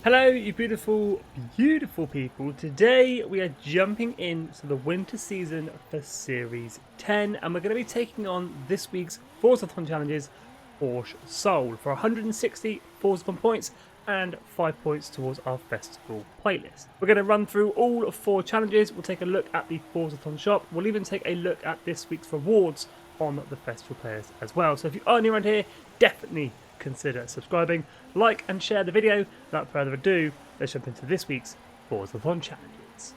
Hello, you beautiful, beautiful people. Today we are jumping into the winter season for Series 10 and we're going to be taking on this week's Forzathon challenges, Porsche Soul, for 160 Forzathon points and 5 points towards our festival playlist. We're going to run through all 4 challenges. We'll take a look at the Forzathon shop. We'll even take a look at this week's rewards on the festival players as well. So if you are new around here, definitely consider subscribing, like and share the video. Without further ado, let's jump into this week's Forzathon challenges.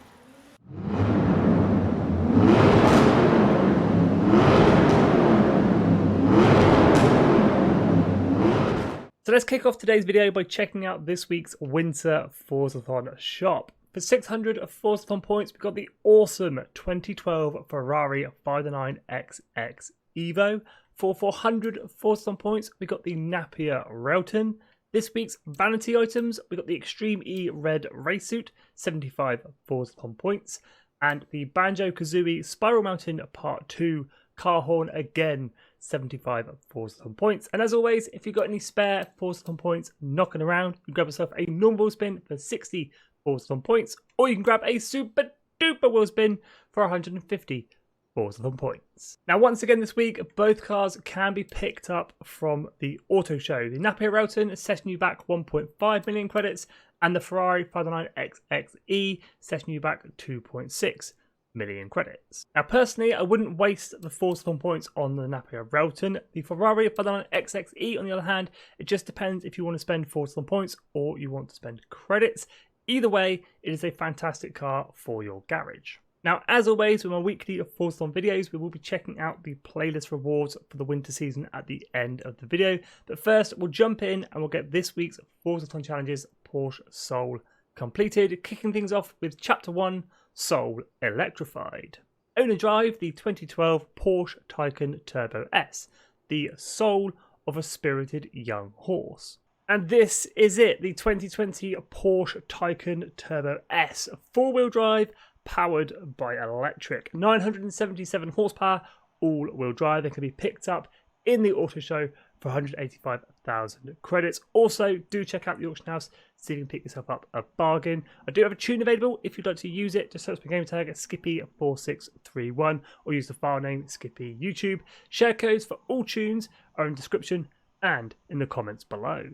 So let's kick off today's video by checking out this week's winter Forzathon shop. For 600 Forzathon points, we've got the awesome 2012 Ferrari 509XX Evo. For 400 Forzathon points, we got the Napier Railton. This week's vanity items, we got the Extreme E Red Race Suit, 75 Forzathon points, and the Banjo-Kazooie Spiral Mountain Part 2 car horn, again 75 Forzathon points. And as always, if you've got any spare Forzathon points knocking around, you grab yourself a normal spin for 60 Forzathon points, or you can grab a super duper wheel spin for 150 Forzathon points. Now, once again this week, both cars can be picked up from the auto show. The Napier Railton is setting you back 1.5 million credits, and the Ferrari 509XXE setting you back 2.6 million credits. Now, personally, I wouldn't waste the Forzathon points on the Napier Railton. The Ferrari 509XXE, on the other hand, it just depends if you want to spend Forzathon points or you want to spend credits. Either way, it is a fantastic car for your garage. Now, as always, with my weekly Forzathon videos, we will be checking out the playlist rewards for the winter season at the end of the video. But first, we'll jump in and we'll get this week's Forzathon challenges, Porsche Soul, completed, kicking things off with Chapter 1, Soul Electrified. Own and drive the 2012 Porsche Taycan Turbo S, the soul of a spirited young horse. And this is it, the 2020 Porsche Taycan Turbo S, four-wheel drive, powered by electric, 977 horsepower, all-wheel drive. They can be picked up in the auto show for 185,000 credits. Also, do check out the auction house, see if you can pick yourself up a bargain. I do have a tune available if you'd like to use it. Just search my game tag at Skippy4631 or use the file name Skippy YouTube. Share codes for all tunes are in the description and in the comments below.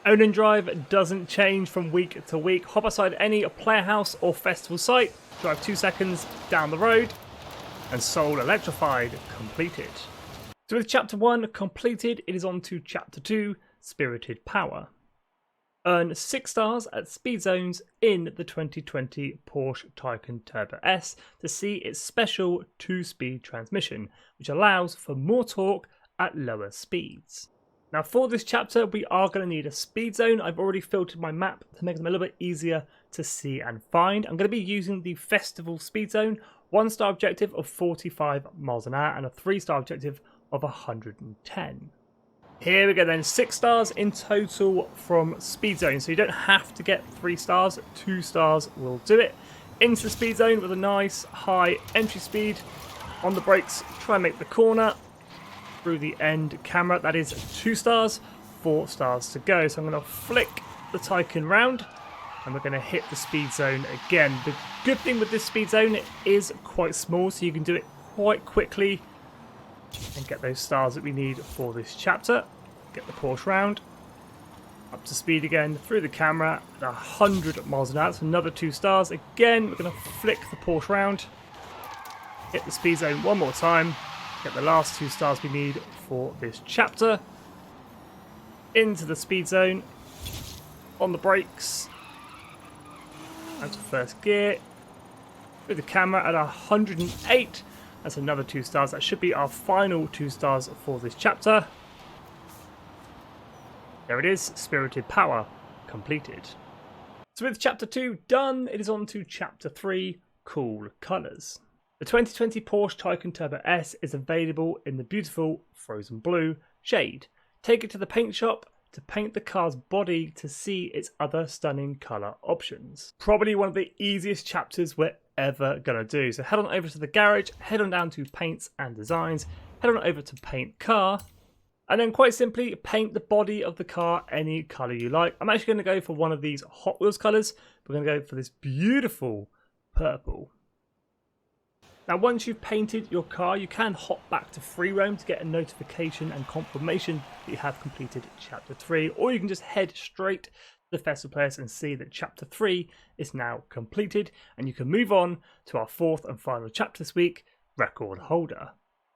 Own and drive doesn't change from week to week. Hop outside any player house or festival site, drive 2 seconds down the road, and Soul Electrified completed. So with Chapter 1 completed, it is on to Chapter 2, Spirited Power. Earn 6 stars at speed zones in the 2020 Porsche Taycan Turbo S to see its special 2-speed transmission, which allows for more torque at lower speeds. Now, for this chapter, we are going to need a speed zone. I've already filtered my map to make them a little bit easier to see and find. I'm going to be using the Festival speed zone, 1-star objective of 45 miles an hour and a 3-star objective of 110. Here we go then, 6 stars in total from speed zone. So you don't have to get 3 stars, 2 stars will do it. Into the speed zone with a nice high entry speed. On the brakes, try and make the corner. Through the end camera, that is 2 stars, 4 stars to go. So I'm going to flick the Taycan round and we're going to hit the speed zone again. The good thing with this speed zone, it is quite small, so you can do it quite quickly and get those stars that we need for this chapter. Get the Porsche round up to speed again through the camera at 100 miles an hour. So another 2 stars. Again, we're going to flick the Porsche round, hit the speed zone one more time. Get the last 2 stars we need for this chapter. Into the speed zone. On the brakes. Out to first gear. With the camera at 108. That's another 2 stars. That should be our final 2 stars for this chapter. There it is. Spirited Power completed. So with chapter 2 done, it is on to chapter 3, Cool Colours. The 2020 Porsche Taycan Turbo S is available in the beautiful frozen blue shade. Take it to the paint shop to paint the car's body to see its other stunning colour options. Probably one of the easiest chapters we're ever going to do. So head on over to the garage, head on down to paints and designs, head on over to paint car, And then quite simply, paint the body of the car any colour you like. I'm actually going to go for one of these Hot Wheels colours. We're going to go for this beautiful purple. Now once you've painted your car, you can hop back to free roam to get a notification and confirmation that you have completed chapter 3, or you can just head straight to the festival place and see that chapter 3 is now completed, and you can move on to our 4th and final chapter this week, Record Holder.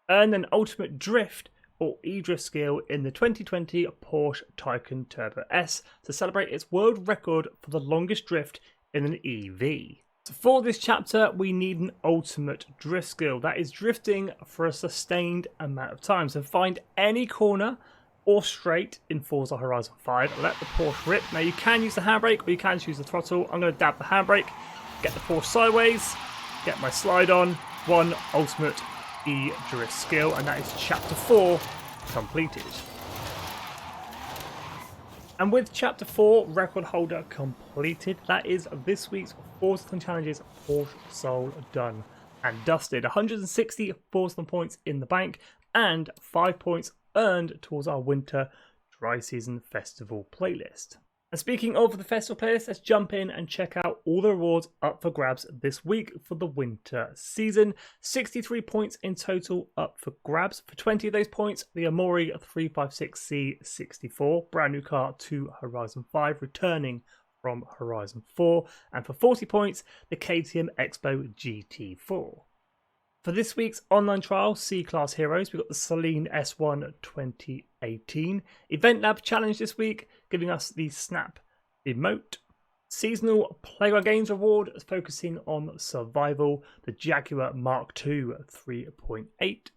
Earn an ultimate drift or e-drift skill in the 2020 Porsche Taycan Turbo S to celebrate its world record for the longest drift in an EV. So for this chapter, we need an ultimate drift skill. That is drifting for a sustained amount of time. So find any corner or straight in Forza Horizon 5. Let the Porsche rip. Now you can use the handbrake or you can choose the throttle. I'm going to dab the handbrake, get the Porsche sideways, get my slide on. One ultimate e-drift skill, and that is chapter 4 completed. And with chapter 4 record holder completed, that is this week's Forzathon challenges Porsche Soul done and dusted. 160 Forzathon points in the bank and 5 points earned towards our winter dry season festival playlist. And speaking of the festival playlist, let's jump in and check out all the rewards up for grabs this week for the winter season. 63 points in total up for grabs. For 20 of those points, the Amori 356C64, brand new car to Horizon 5, returning from Horizon 4. And for 40 points, the KTM Expo GT4. For this week's online trial, C-Class Heroes, we've got the Celine S1 2018. Event Lab Challenge this week, giving us the Snap emote. Seasonal Playground Games Reward, focusing on survival, the Jaguar Mark II 3.8.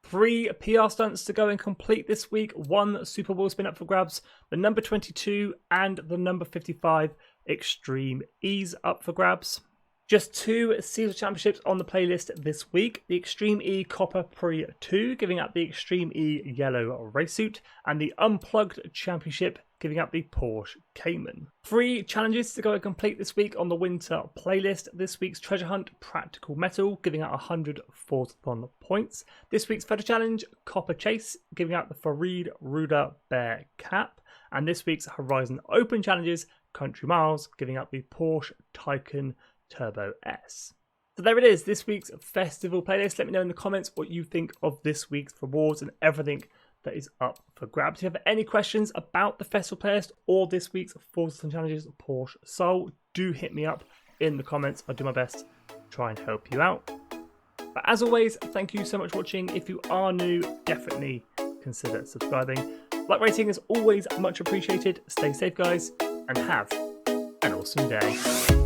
3 PR stunts to go and complete this week. 1 Super Bowl spin up for grabs. The number 22 and the number 55 Extreme E's up for grabs. Just 2 Seasonal Championships on the playlist this week. The Extreme E Copper Pre 2, giving out the Extreme E Yellow Race Suit, and the Unplugged Championship, giving out the Porsche Cayman. 3 challenges to go and complete this week on the winter playlist. This week's Treasure Hunt Practical Metal, giving out 100 Forzathon points. This week's Photo Challenge Copper Chase, giving out the Farid Ruda Bear Cap. And this week's Horizon Open Challenges Country Miles, giving out the Porsche Taycan Turbo S. So there it is, this week's festival playlist. Let me know in the comments what you think of this week's rewards and everything that is up for grabs. If you have any questions about the festival playlist or this week's Forzathon challenges Porsche Soul, do hit me up in the comments. I'll do my best to try and help you out. But as always, thank you so much for watching. If you are new, definitely consider subscribing. Like rating is always much appreciated. Stay safe, guys, and have an awesome day.